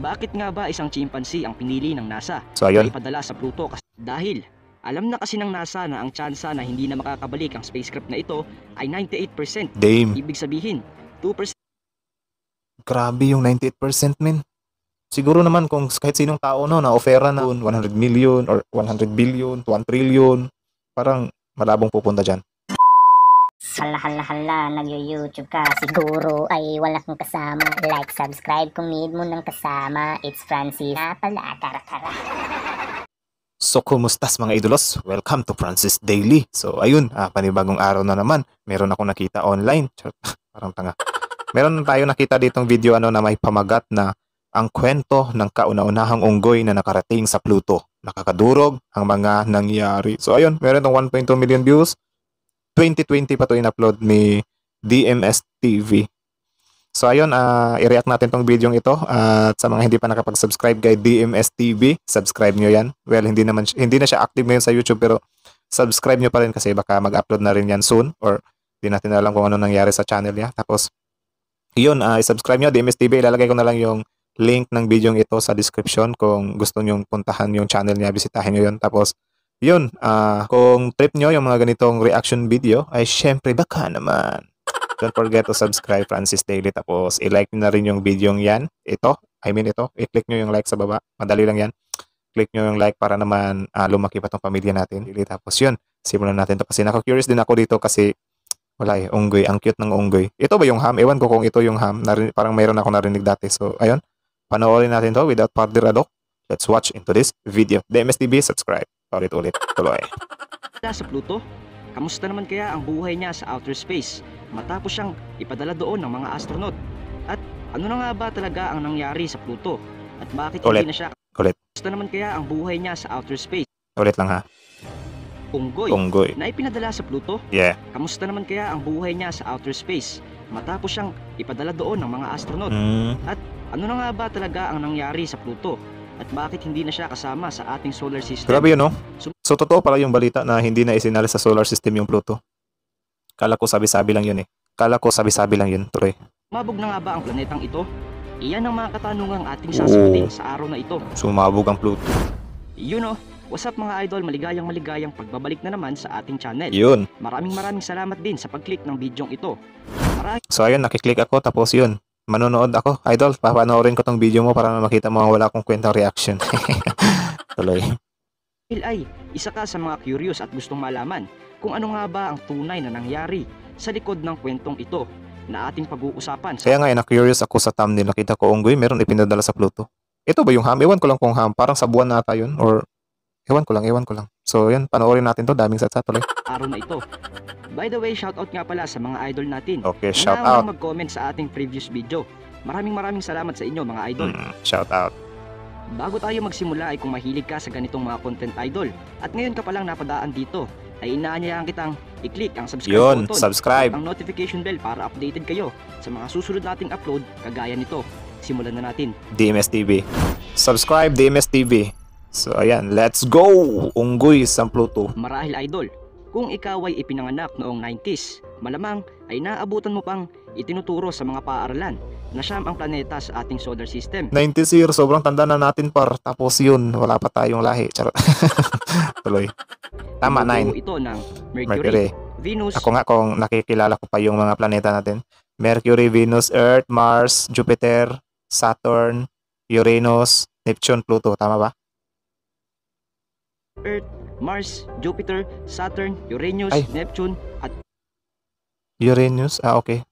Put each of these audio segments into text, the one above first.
Bakit nga ba isang chimpanzee ang pinili ng NASA So ayun, na ipadala sa Pluto? Dahil alam na kasi ng NASA na ang tsansa na hindi na makakabalik ang spacecraft na ito ay 98%. damn. Ibig sabihin, 2% Grabe yung 98% men. Siguro naman kung kahit sinong tao no, na-offera na 100 million or 100 billion, 1 trillion, parang malabong pupunta dyan. Hala, nag-YouTube ka. Siguro ay wala kang kasama. Like, subscribe kung need mo ng kasama. It's Francis. Pala, kara-kara. So kumustas mga idolos? Welcome to Francis Daily. So ayun, panibagong araw na naman. Meron ako nakita online. Parang tanga. Meron tayo nakita ditong video na may pamagat na ang kwento ng kauna-unahang unggoy na nakarating sa Pluto. Nakakadurog ang mga nangyari. So ayun, meron itong 1.2 million views. 2020 pa to in-upload ni DMS TV. So ayun, i-react natin tong video ito. At sa mga hindi pa nakapag-subscribe kay DMS TV, subscribe nyo yan. Well, hindi na siya active ngayon sa YouTube, pero subscribe nyo pa rin kasi baka mag-upload na rin yan soon, or hindi natin alam kung ano nangyari sa channel niya. Tapos yun, i-subscribe nyo DMS TV. Ilalagay ko na lang yung link ng video ito sa description kung gusto nyo puntahan yung channel niya, bisitahin nyo yun. Tapos yun, kung trip nyo yung mga ganitong reaction video, ay syempre baka naman don't forget to subscribe Francis Daily. Tapos i-like nyo na rin yung video yan. Ito, i-click nyo yung like sa baba. Madali lang yan. Click nyo yung like para naman lumaki pa tong pamilya natin. Tapos yun, simulan natin to kasi nako-curious din ako dito kasi wala unggoy. Ang cute ng unggoy. Ito ba yung ham? Ewan ko kung ito yung ham. Parang mayroon ako narinig dati. So ayun, panoorin natin to without further ado. Let's watch into this video. DMSTV, subscribe. Ulit, tuloy. sa Pluto. Kamusta naman kaya ang buhay niya sa outer space matapos siyang ipadala doon ng mga astronaut? At ano na nga ba talaga ang nangyari sa Pluto? At bakit hindi na siya? Kamusta naman kaya ang buhay niya sa outer space? Ulit lang ha. Unggoy na ipinadala sa Pluto? Yeah. Kamusta naman kaya ang buhay niya sa outer space matapos siyang ipadala doon ng mga astronaut? At ano na nga ba talaga ang nangyari sa Pluto? At bakit hindi na siya kasama sa ating solar system? Grabe yun, no? So totoo pala yung balita na hindi na isinali sa solar system yung Pluto. Kala ko sabi-sabi lang yun eh. Tuloy. Sumabog na nga ba ang planetang ito? Iyan ang mga katanungang ating sasagutin sa araw na ito. Sumabog ang Pluto. Yun o. What's up mga idol? Maligayang pagbabalik na naman sa ating channel. Yun. Maraming salamat din sa pag-click ng bidyong ito. So ayun, nakiklik ako tapos yun. Manonood ako. Idol, papanoorin ko tong video mo para makita mo ang wala akong kwentang reaction. Tuloy. Ay, isa ka sa mga curious at gustong malaman kung ano nga ba ang tunay na nangyari sa likod ng kwentong ito na ating pag-uusapan. Kaya nga, na-curious ako sa thumbnail. Nakita ko unggoy, meron ipinadala sa Pluto. Ito ba yung ham? Ewan ko lang kung ham. Parang sa buwan nata yun. Or, ewan ko lang. So, yan, panoorin natin to. Daming satsa tuloy. Araw na ito. By the way, shoutout nga pala sa mga idol natin. Okay, shoutout. Mag-comment sa ating previous video. Maraming salamat sa inyo mga idol. Shoutout. Bago tayo magsimula ay kung mahilig ka sa ganitong mga content idol at ngayon ka palang napadaan dito, ay inaanyayahan kitang i-click ang subscribe button subscribe. at ang notification bell para updated kayo sa mga susunod nating upload kagaya nito. Simulan na natin. DMS TV. Subscribe DMS TV. So ayan, let's go! Unggoy sa Pluto. Marahil idol, kung ikaw ay ipinanganak noong 90s, malamang ay naabutan mo pang itinuturo sa mga paaralan na siyam ang planeta sa ating solar system. 90s year, sobrang tanda na natin par. Tapos yun, wala pa tayong lahi. Charot. Tuloy. Tama, 9. Ito ng Mercury, Venus. Ako nga kung nakikilala ko pa yung mga planeta natin. Mercury, Venus, Earth, Mars, Jupiter, Saturn, Uranus, Neptune, Pluto. Tama ba? Earth, Mars, Jupiter, Saturn, Uranus, Neptune, at Uranus? Okay.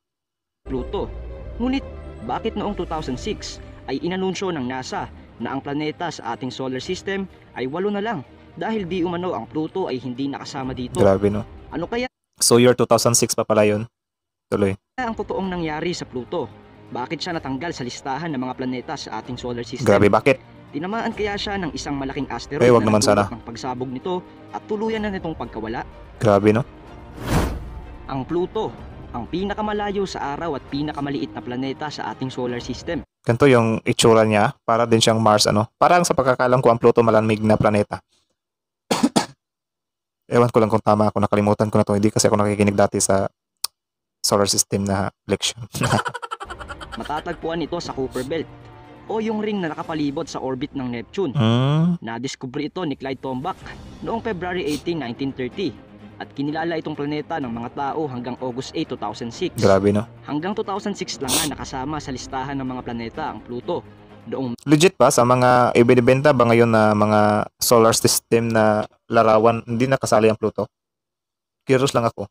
Pluto. Ngunit, bakit noong 2006 ay inanunsyo ng NASA na ang planeta sa ating solar system ay 8 na lang dahil di umano ang Pluto ay hindi nakasama dito? Grabe no? Ano kaya So year 2006 pa pala yun? Tuloy. ang totoong nangyari sa Pluto? Bakit siya natanggal sa listahan ng mga planeta sa ating solar system? Grabe, bakit? Tinamaan kaya siya ng isang malaking asteroid wag naman sana. ng pagsabog nito at tuluyan na nitong pagkawala? Grabe no? Ang Pluto, ang pinakamalayo sa araw at pinakamaliit na planeta sa ating solar system. Ganito yung itsura niya. Para din siyang Mars, ano? Parang sa pagkakalam ko ang Pluto malamig na planeta. Ewan ko lang kung tama ako. Nakalimutan ko na to. Hindi kasi ako nakikinig dati sa solar system na leksyon. Matatagpuan ito sa Kuiper Belt o yung ring na nakapalibot sa orbit ng Neptune. Nadiskubre ito ni Clyde Tombaugh noong February 18, 1930 at kinilala itong planeta ng mga tao hanggang August 8, 2006. Grabe, no? Hanggang 2006 lang nga nakasama sa listahan ng mga planeta ang Pluto. Noong Legit ba sa mga ibinibenta ba ngayon na mga solar system na larawan, hindi nakasali ang Pluto? Curious lang ako.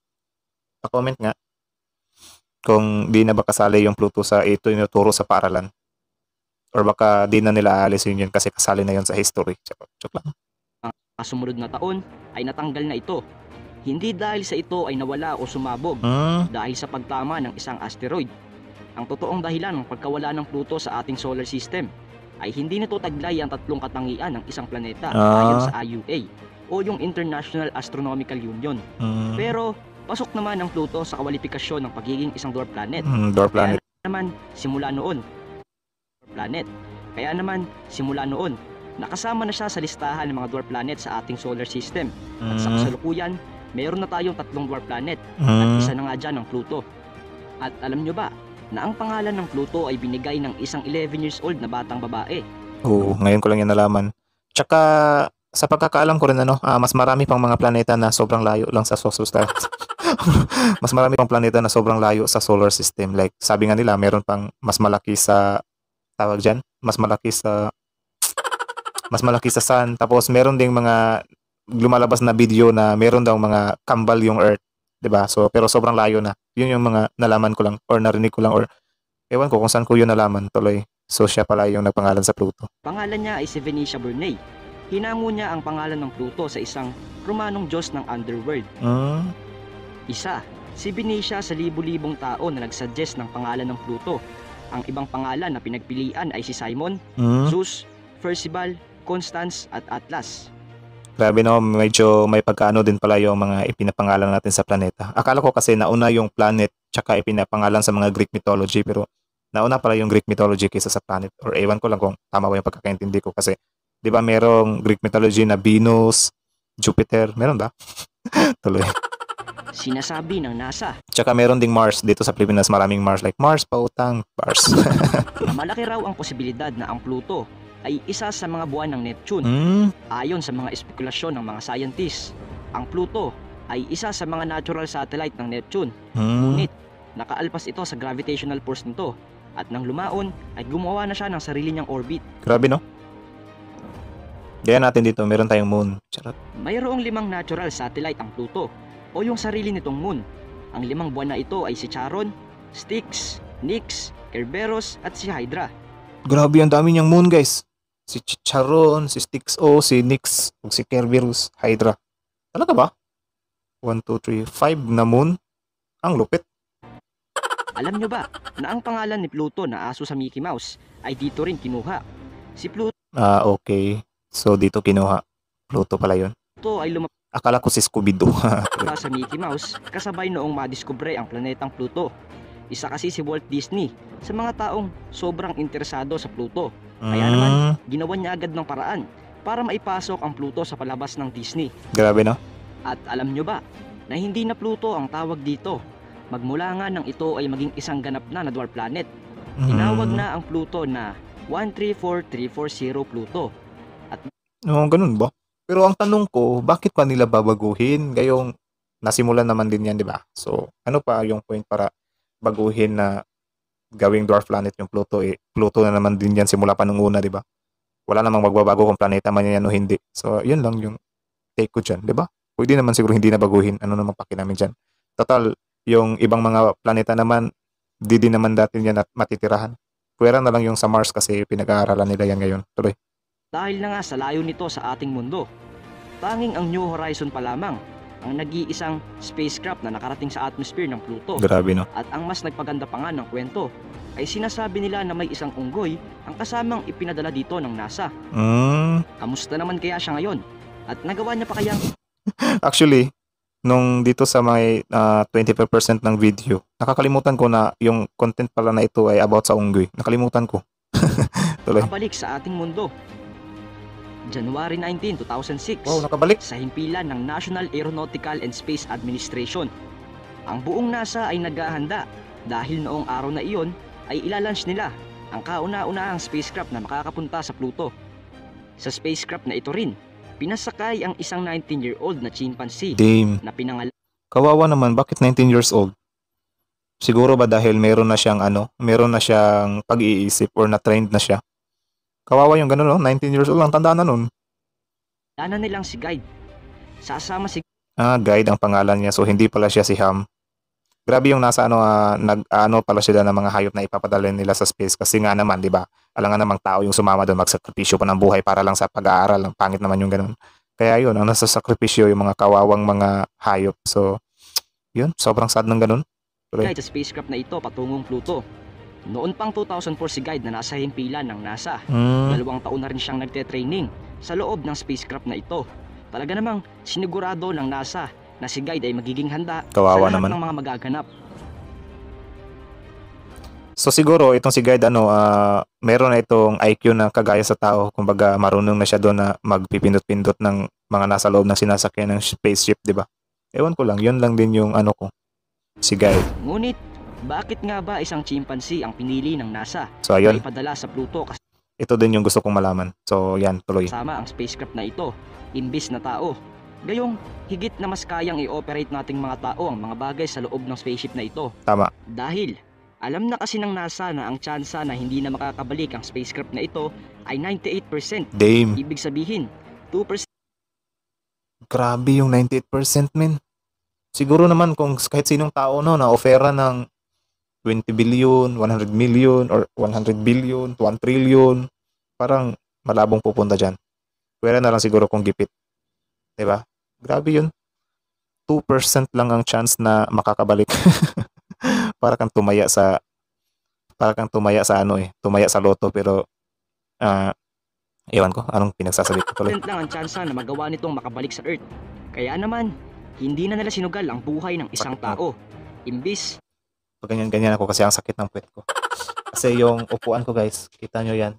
Pa-comment nga kung di na ba kasali yung Pluto sa ito yung tinuturo sa paaralan. Or baka di na nila aalisin yun kasi kasali na yun sa history. Joke lang. sumunod na taon ay natanggal na ito. Hindi dahil sa ito ay nawala o sumabog, dahil sa pagtama ng isang asteroid. Ang totoong dahilan ng pagkawala ng Pluto sa ating solar system ay hindi nito taglay ang tatlong katangian ng isang planeta ayon sa IUA o yung International Astronomical Union. Pero pasok naman ang Pluto sa kwalifikasyon ng pagiging isang dwarf planet. Dwarf planet. Kaya naman simula noon nakasama na siya sa listahan ng mga dwarf planet sa ating solar system. At sa kasalukuyan, meron na tayong tatlong dwarf planet at isa na nga dyan ang Pluto. At alam nyo ba na ang pangalan ng Pluto ay binigay ng isang 11 years old na batang babae? Oo, ngayon ko lang yan nalaman. Tsaka sa pagkakaalam ko rin mas marami pang mga planeta na sobrang layo lang sa solar system. Mas marami pang planeta na sobrang layo sa solar system. Like sabi nga nila, meron pang mas malaki sa tawag dyan, mas malaki sa sun. Tapos meron ding mga lumalabas na video na meron daw mga kambal yung Earth, 'di ba? So pero sobrang layo na. Yun yung mga nalaman ko lang or narinig ko lang or ewan ko kung saan ko yun nalaman tuloy. So siya pala yung nagpangalan sa Pluto. Pangalan niya ay si Venetia Burney. Hinango niya ang pangalan ng Pluto sa isang Romanong Diyos ng underworld. Isa, si Venetia sa libu-libong tao na nagsuggest ng pangalan ng Pluto. Ang ibang pangalan na pinagpilian ay si Simon, Zeus, Percival, Constance at Atlas. Grabe medyo may pagkaano din pala yung mga ipinapangalan natin sa planeta. Akala ko kasi nauna yung planet tsaka ipinapangalan sa mga Greek mythology pero nauna pala yung Greek mythology kaysa sa planet. Or ewan ko lang kung tama ba yung pagkakaintindi ko kasi di ba merong Greek mythology na Venus, Jupiter, meron ba? Tuloy. Sinasabi ng NASA. Tsaka meron ding Mars dito sa Pilipinas, maraming Mars like Mars, pautang, Mars. Na malaki raw ang posibilidad na ang Pluto ay isa sa mga buwan ng Neptune. Ayon sa mga espekulasyon ng mga scientists, ang Pluto ay isa sa mga natural satellite ng Neptune. Ngunit nakaalpas ito sa gravitational force nito at nang lumaon ay gumawa na siya ng sarili niyang orbit. Grabe Gaya natin dito, meron tayong moon. Charot. Mayroong 5 natural satellite ang Pluto o yung sarili nitong moon. Ang 5 buwan na ito ay si Charon, Styx, Nix, Kerberos at si Hydra. Grabe ang dami niyang moon guys. Si Charon, si Styx, si Nix, si Kerberos, Hydra. Talaga ba? 1, 2, 3, 5 na moon? Ang lupit. Alam nyo ba na ang pangalan ni Pluto na aso sa Mickey Mouse ay dito rin kinuha? Si Pluto Okay. So dito kinuha. Pluto pala yun. ay lumabas Akala ko si Scooby-Doo. sa Mickey Mouse kasabay noong madiskubre ang planetang Pluto. Isa kasi si Walt Disney sa mga taong sobrang interesado sa Pluto. Kaya naman, ginawa niya agad ng paraan para maipasok ang Pluto sa palabas ng Disney. Grabe At alam nyo ba na hindi na Pluto ang tawag dito? Magmula nga nang ito ay maging isang ganap na dwarf planet. Tinawag na ang Pluto na 134340 Pluto. Ganun ba? Pero ang tanong ko, bakit pa nila babaguhin? Gayong nasimulan naman din yan, di ba? So, ano pa yung point para baguhin na gawing dwarf planet yung Pluto? Pluto na naman din yan simula pa nung una, di ba? Wala namang magbabago kung planeta man yan o hindi. So, yun lang yung take ko dyan, di ba? Pwede naman siguro hindi na baguhin. Ano namang pakinamin dyan? Total, yung ibang mga planeta naman, di din naman dati yan at matitirahan. Pwera na lang yung sa Mars kasi pinag-aaralan nila yan ngayon. Tuloy. Dahil na nga sa layo nito sa ating mundo, tanging ang New Horizon pa lamang ang nag-iisang spacecraft na nakarating sa atmosphere ng Pluto. Grabe At ang mas nagpaganda pa nga ng kwento ay sinasabi nila na may isang unggoy ang kasamang ipinadala dito ng NASA. Kamusta naman kaya siya ngayon? At nagawa niya pa kayang Actually, nung dito sa may 25% ng video, nakakalimutan ko na yung content pala na ito ay about sa unggoy. Nakalimutan ko. Tuloy. Nakabalik sa ating mundo. January 19, 2006. Wow, nakabalik. Sa himpilan ng National Aeronautical and Space Administration. Ang buong NASA ay naghahanda dahil noong araw na iyon ay ilalunch nila ang kauna-unahang spacecraft na makakapunta sa Pluto. Sa spacecraft na ito rin, pinasakay ang isang 19-year-old na chimpanzee Damn. na pinangalan Kawawa naman, bakit 19 years old? Siguro ba dahil meron na siyang meron na siyang pag-iisip or na-trained na siya? Kawawa yung ganun, no? 19 years old lang, tanda na nun. nilang si Guide. Sasama si Guide ang pangalan niya, so hindi pala siya si Ham. Grabe yung nasa nag-ano pala sila ng mga hayop na ipapadala nila sa space kasi nga naman, di ba? Alam nga namang tao yung sumama doon, magsakripisyo pa ng buhay para lang sa pag-aaral. Ang pangit naman yung ganun. Kaya yun, ang nasa sakripisyo yung mga kawawang mga hayop. So, yun, sobrang sad ng ganun. Tuloy. Guide sa spacecraft na ito patungong Pluto. Noon pang 2004 si Guide na nasa himpilan ng NASA. 2 taon na rin siyang nagte-training sa loob ng spacecraft na ito. Talaga namang sinigurado ng NASA na si Guide ay magiging handa Kawawa sa lahat naman ng mga magaganap. So siguro itong si Guide meron na itong IQ na kagaya sa tao. Kumbaga marunong na siya doon na magpipindot-pindot ng mga nasa loob ng sinasakyan ng spaceship, di ba? Ewan ko lang, yun lang din yung ko. Si Guide. Ngunit, bakit nga ba isang chimpanzee ang pinili ng NASA So na ayun, ipadala sa Pluto ito din yung gusto kong malaman. So yan, tuloy. kasama ang spacecraft na ito, imbis na tao? Gayong higit na mas kayang i-operate nating mga tao ang mga bagay sa loob ng spaceship na ito. Tama. Dahil, alam na kasi ng NASA na ang tsansa na hindi na makakabalik ang spacecraft na ito ay 98%. Damn. Ibig sabihin, 2% Grabe yung 98%, men. Siguro naman kung kahit sinong tao na-offera ng 20 billion, 100 million, or 100 billion, 1 trillion, parang malabong pupunta dyan. Pwera na lang siguro kung gipit. Diba? Grabe yun. 2% lang ang chance na makakabalik. Para kang tumaya sa tumaya sa loto pero ewan ko anong pinagsasabi ko tuloy. lang ang tsansa na magawa nitong makabalik sa Earth. Kaya naman, hindi na nila sinugal ang buhay ng isang Sakit na. tao. Imbis Pag ganyan ako kasi ang sakit ng puwet ko. Kasi yung upuan ko guys, kita nyo yan.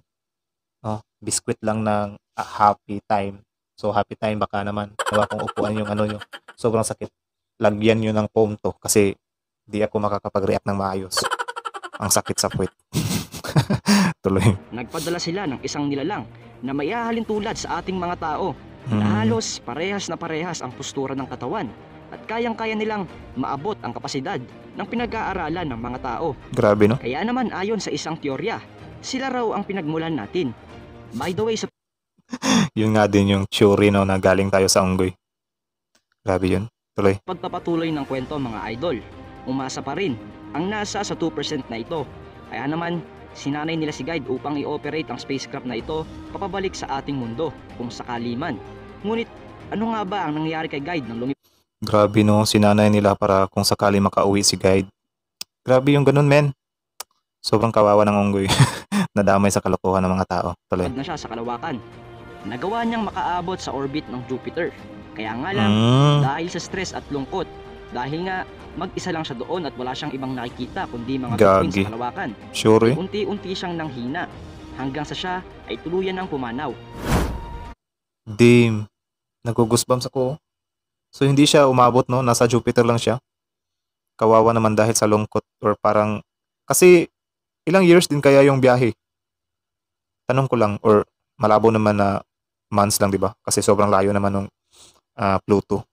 Biskwit lang ng happy time. So happy time baka naman. Diba kung upuan yung yung sobrang sakit. Lagyan nyo ng foam to kasi di ako makakapag-react ng maayos. Ang sakit sa puwet. Tuloy. nagpadala sila ng isang nilalang na may hahalin tulad sa ating mga tao na halos parehas na parehas ang postura ng katawan at kayang-kaya nilang maabot ang kapasidad ng pinag-aaralan ng mga tao. Grabe no? Kaya naman ayon sa isang teorya, sila raw ang pinagmulan natin. By the way, sa Yun nga din yung theory na galing tayo sa unggoy. Grabe yun. Tuloy. pagpapatuloy ng kwento mga idol, umasa pa rin ang NASA sa 2% na ito. Kaya naman, sinanay nila si Guide upang i-operate ang spacecraft na ito papabalik sa ating mundo kung sakali man. Ngunit, ano nga ba ang nangyari kay Guide nang Grabe no, sinanay nila para kung sakali makauwi si Guide. Grabe yung ganun, men. Sobrang kawawa ng unggoy. Nadamay sa kalokohan ng mga tao. Tuloy. lumipad na siya sa kalawakan? Nagawa niyang makaabot sa orbit ng Jupiter. Kaya nga lang, dahil sa stress at lungkot, dahil nga mag-isa lang siya doon at wala siyang ibang nakikita kundi mga bituin Gagi. sa kalawakan. Sure eh. Unti-unti siyang nanghina hanggang sa siya ay tuluyan ng pumanaw. Damn. Nagugusbams ako. So hindi siya umabot no, nasa Jupiter lang siya. Kawawa naman dahil sa lungkot or parang kasi ilang years din kaya yung biyahe. Tanong ko lang or malabo naman na months lang, 'di ba? Kasi sobrang layo naman ng Pluto.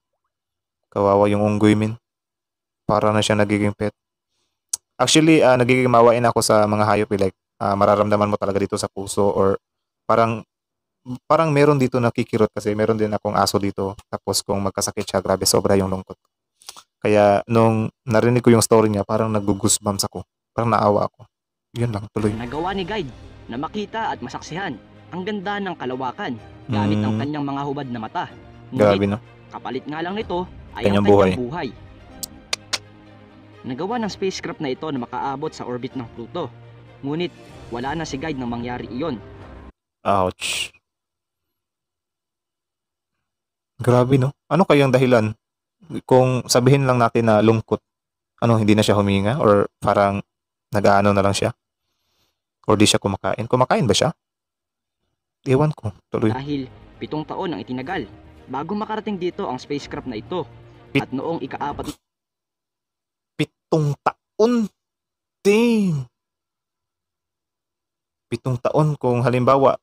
Kawawa yung unggoy, min. Para na siya nagiging pet. Actually, nagiging mawain ako sa mga hayop like mararamdaman mo talaga dito sa puso or parang meron dito nakikirot kasi meron din akong aso dito. Tapos kung magkasakit siya, grabe sobra yung lungkot. Kaya nung narinig ko yung story niya, parang nag-goosebumps ako. Parang naawa ako. Yun lang, tuloy. Nagawa ni Guide na makita at masaksihan ang ganda ng kalawakan gamit ang kanyang mga hubad na mata. Grabe Ngunit, no. kapalit nga lang nito ay Kanyang ang kanyang buhay. Nagawa ng spacecraft na ito na makaabot sa orbit ng Pluto. Ngunit wala na si Guide nang mangyari iyon. Ouch. Grabe no. Ano kayang dahilan? Kung sabihin lang natin na lungkot, hindi na siya huminga or parang nag-aano na lang siya? Or di siya kumakain? Kumakain ba siya? Ewan ko. Tuloy. Dahil 7 taon ang itinagal bago makarating dito ang spacecraft na ito. At noong ika-4 7 taon. Damn. 7 taon kung halimbawa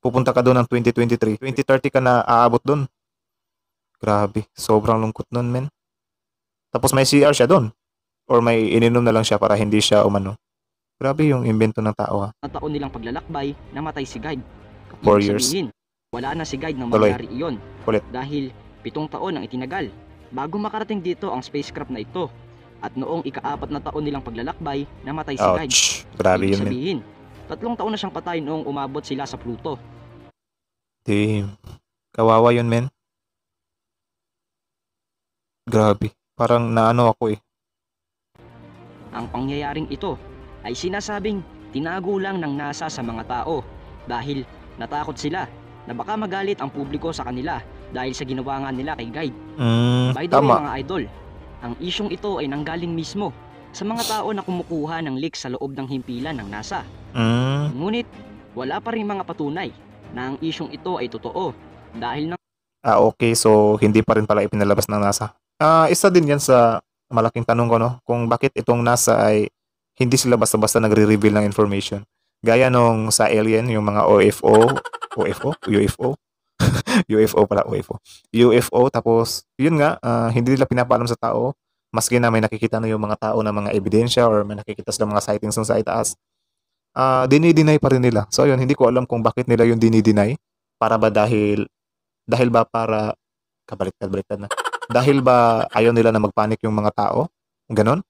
pupunta ka doon ng 2023, 2030 ka na aabot doon. Grabe, sobrang lungkot nun, men. Tapos may CR siya doon. Or may ininom na lang siya para hindi siya umano. Grabe yung invento ng tao, ha. na taon nilang paglalakbay, namatay si guide. 4 Ibig years. sabihin, wala na si guide nang Tuloy. mangyari iyon. Ulit. Dahil 7 taon ang itinagal bago makarating dito ang spacecraft na ito. At noong ika-4 na taon nilang paglalakbay, namatay si guide. Ouch. Grabe Ibig yun, men. sabihin, 3 taon na siyang patay noong umabot sila sa Pluto. Damn. Kawawa yun, men. Grabe. Parang naano ako eh. Ang pangyayaring ito ay sinasabing tinago lang ng NASA sa mga tao dahil natakot sila na baka magalit ang publiko sa kanila dahil sa ginawa nga nila kay guide. By the way Tama. mga idol, ang isyong ito ay nanggaling mismo sa mga tao na kumukuha ng leak sa loob ng himpilan ng NASA. Ngunit wala pa rin mga patunay na ang isyong ito ay totoo dahil Okay. So, hindi pa rin pala ipinalabas ng NASA. Isa din yan sa malaking tanong ko, no? Kung bakit itong NASA ay hindi sila basta-basta nagre-reveal ng information. Gaya nung sa alien, yung mga UFO? UFO pala, UFO, tapos, yun nga, hindi nila pinapaalam sa tao. Maski na may nakikita na yung mga tao na mga ebidensya or may nakikita sila mga sightings sa itaas. Dinideny pa rin nila. So, yun, hindi ko alam kung bakit nila yung dinideny. Para ba dahil ba para, kabaliktad na. Dahil ba ayaw nila na magpanik yung mga tao? Ganon?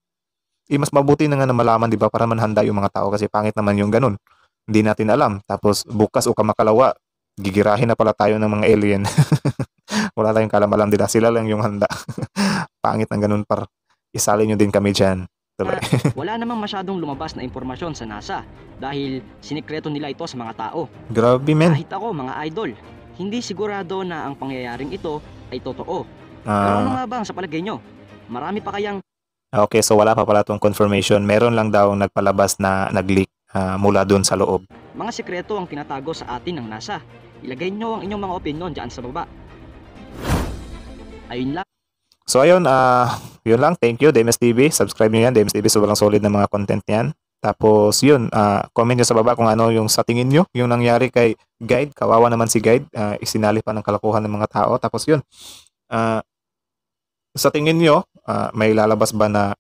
Mas mabuti na nga na malaman, di ba, para manhanda yung mga tao kasi pangit naman yung ganon. Hindi natin alam. Tapos bukas o kamakalawa, gigirahin na pala tayo ng mga alien. Wala tayong kalam-alam nila. Sila lang yung handa. Pangit ng ganon, par. Isali nyo din kami dyan. Tuloy. wala namang masyadong lumabas na impormasyon sa NASA dahil sinikreto nila ito sa mga tao. Grabe, men. Kahit ako mga idol, hindi sigurado na ang pangyayaring ito ay totoo. Pero ano nga ba ang sa palagay nyo? Marami pa kayang Okay, so wala pa pala itong confirmation. Meron lang daw nagpalabas na nag-leak mula dun sa loob. mga sikreto ang tinatago sa atin ng NASA? Ilagay nyo ang inyong mga opinion dyan sa baba. Ayun lang. So ayun, yun lang. Thank you, DMS TV. Subscribe nyo yan. DMS TV, sobrang solid na mga content yan. Tapos yun, comment nyo sa baba kung ano yung sa tingin nyo, yung nangyari kay Guide. Kawawa naman si Guide. Isinali pa ng kalokohan ng mga tao. Tapos yun, sa tingin nyo, may lalabas ba na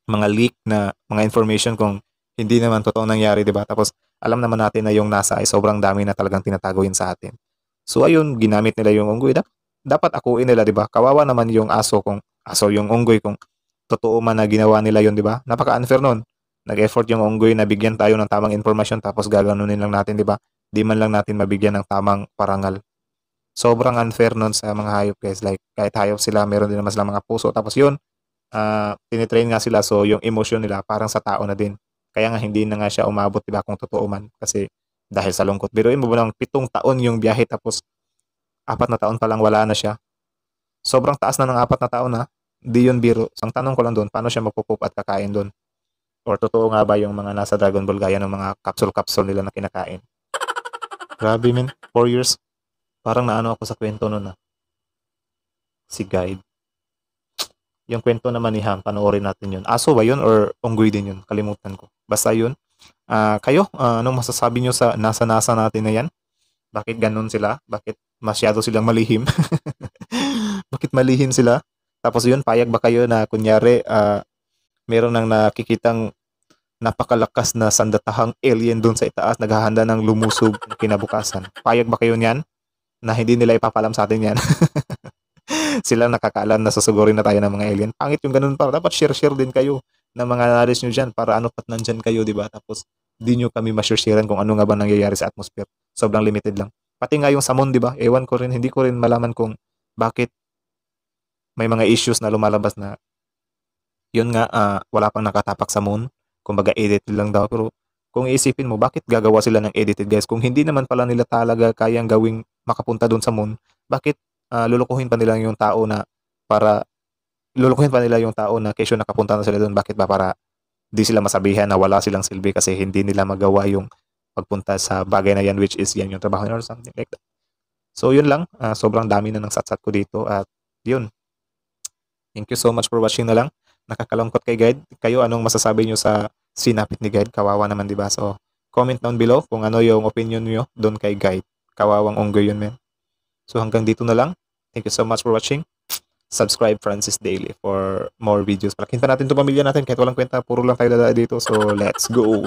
mga leak na mga information kung hindi naman totoo nangyari, di ba? Tapos alam naman natin na yung NASA ay sobrang dami na talagang tinatago yun sa atin. So ayun, ginamit nila yung unggoy. Dapat akuin nila, di ba? Kawawa naman yung aso yung unggoy kung totoo man na ginawa nila yun, di ba? Napaka-unfair nun. Nag-effort yung unggoy na bigyan tayo ng tamang informasyon tapos gaganunin lang natin, di ba? Di man lang natin mabigyan ng tamang parangal. Sobrang unfair nun sa mga hayop, guys. Like, kahit hayop sila, meron din naman sila mga puso. Tapos yun, tinitrain nga sila. So, yung emotion nila, parang sa tao na din. Kaya nga, hindi na nga siya umabot, diba, kung totoo man. Kasi, dahil sa lungkot. Biruin mo ba lang, 7 taon yung biyahe, tapos 4 na taon pa lang wala na siya. Sobrang taas na ng 4 na taon, ha? Di yun biro. Ang tanong ko lang doon, paano siya mapupup at kakain doon? Or totoo nga ba yung mga nasa Dragon Ball gaya ng mga capsule nila na kinakain? Grabe, man. 4 years. Parang naano ako sa kwento nun, si Guide. Yung kwento naman ni Ham, panoorin natin yun. Aso ba yun or unggoy din yun? Kalimutan ko. Basta yun. Kayo, anong masasabi nyo sa nasa-nasa natin na yan? Bakit ganun sila? Bakit masyado silang malihim? Bakit malihim sila? Tapos yun, payag ba kayo na kunyari, meron nang nakikitang napakalakas na sandatahang alien doon sa itaas, naghahanda ng lumusog kinabukasan. Payag ba kayo niyan? Na hindi nila ipapalam sa atin yan. Sila nakakaalam na susugurin na tayo ng mga alien. Pangit yung ganun pa. Dapat share din kayo ng mga knowledge nyo dyan para ano pat nandyan kayo, di ba? Tapos di nyo kami ma-sharean kung ano nga ba nangyayari sa atmosphere. Sobrang limited lang. Pati nga yung sa moon, di ba? Ewan ko rin, hindi ko rin malaman kung bakit may mga issues na lumalabas na yun nga, wala pang nakatapak sa moon. Kumbaga edited lang daw. Pero kung iisipin mo, bakit gagawa sila ng edited, guys? Kung hindi naman pala nila talaga kayang gawing makapunta doon sa moon, bakit lulukuhin pa nila yung tao na kesyo nakapunta na sila doon? Bakit ba? Para di sila masabihan na wala silang silbi kasi hindi nila magawa yung pagpunta sa bagay na yan, which is yan yung trabaho nila or something like that. So yun lang, sobrang dami na ng satsat ko dito at yun. Thank you so much for watching na lang. Nakakalungkot kay Guide. Kayo, anong masasabi nyo sa sinapit ni Guide? Kawawa naman, di ba? So comment down below kung ano yung opinion nyo doon kay Guy. Kawawang unggoy yun, men. So hanggang dito na lang. Thank you so much for watching. Subscribe Francis Daily for more videos. Palakin pa natin itong pamilya natin kahit walang kwenta. Puro lang tayo dala dito. So let's go.